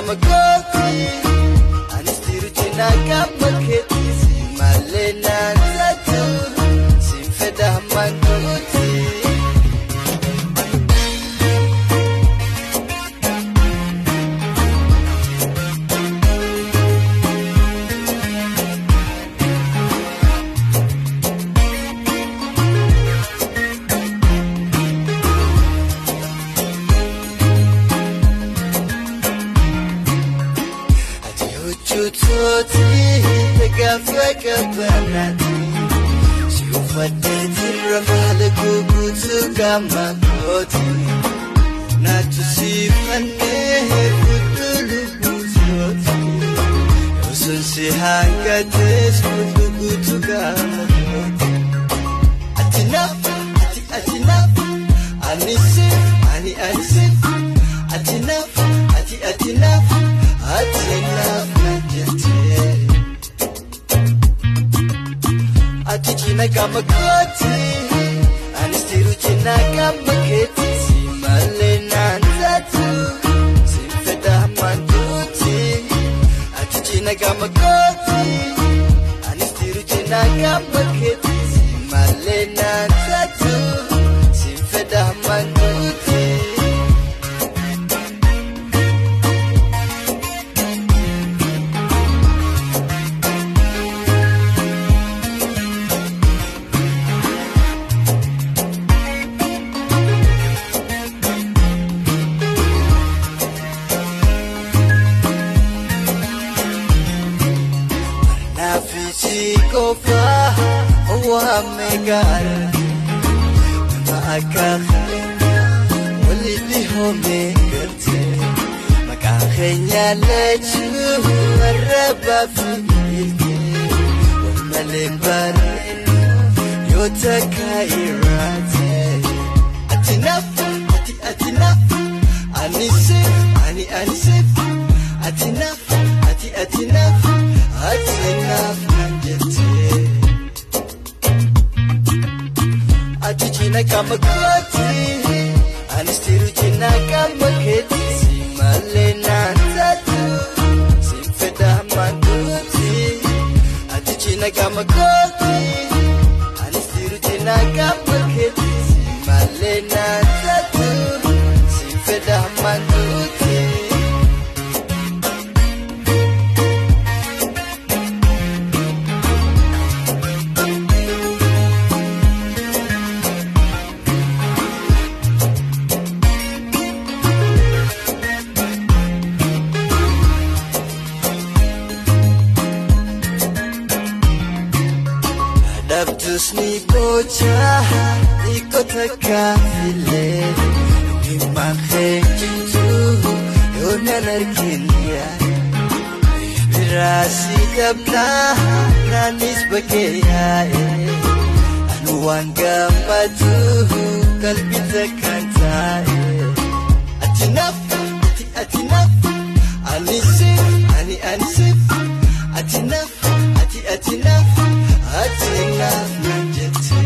Nagamagoti, Anistirutina Gamaketi, Malena Zatu, Simfeda Manguti. Banati, she ufated Ramala Kukutu Gamakoti, not to see Fane, Kutulu Buzoti, Osun si Hangates, Kukutu Gamakoti. Atinaf, Atinaf, Anisif, Anisif, Atinaf, Atinaf, Atinaf, Najete. Atichina Gamakoti, Anistiruchina Gamaketi, Simalena Zatu, Simfeda Manduti. Atichina Gamakoti, Anistiruchina Gamaketi, Simalena Zatu, Simfeda Manduti. Kofa wa megar ma akakhnya walidi home gerte makakhnya lechu raba filke wamalebar yotakairate atinaf atinaf anisif anisif atinaf atinaf atinaf Atichina Gamakoti, Anistiruchina Gamaketi, Simalena Zatu, Simfeda Manduti. Atichina Gamakoti, Anistiruchina Gamaketi, Simalena Zatu, Simfeda Manduti. Dabdusni bocah ikotaka file Imakhe jitu yonanarkinya Birasi dabna nanis bakeya Anuanga matu kalbita kanta Atinaf, atinaf, anisif, anisif Atinaf, atinaf Atinaf najete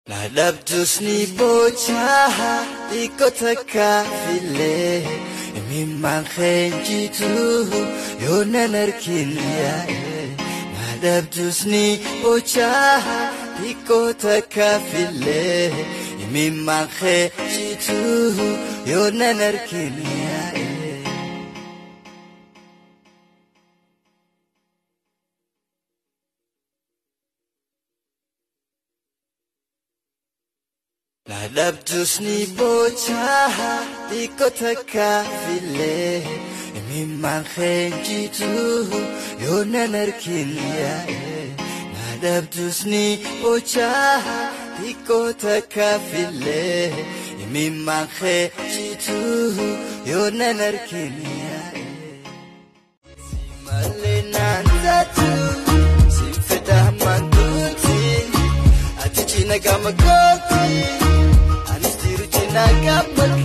Nadabdusni bocah ikotaka file Mimakhe jitu yonanarkinya Nadabdusni bocah ikotaka file Mimakhe jitu yonanarkinya Nadabdusni bocah ikotaka file Mimakhe jitu yonanarkinya Nadabdusni bocah ikotaka file Mimakhe jitu yonanarkinya Simalena Zatu, Simfeda Manduti. Atichina Gamakoti, Anistiruchina Gamaketi.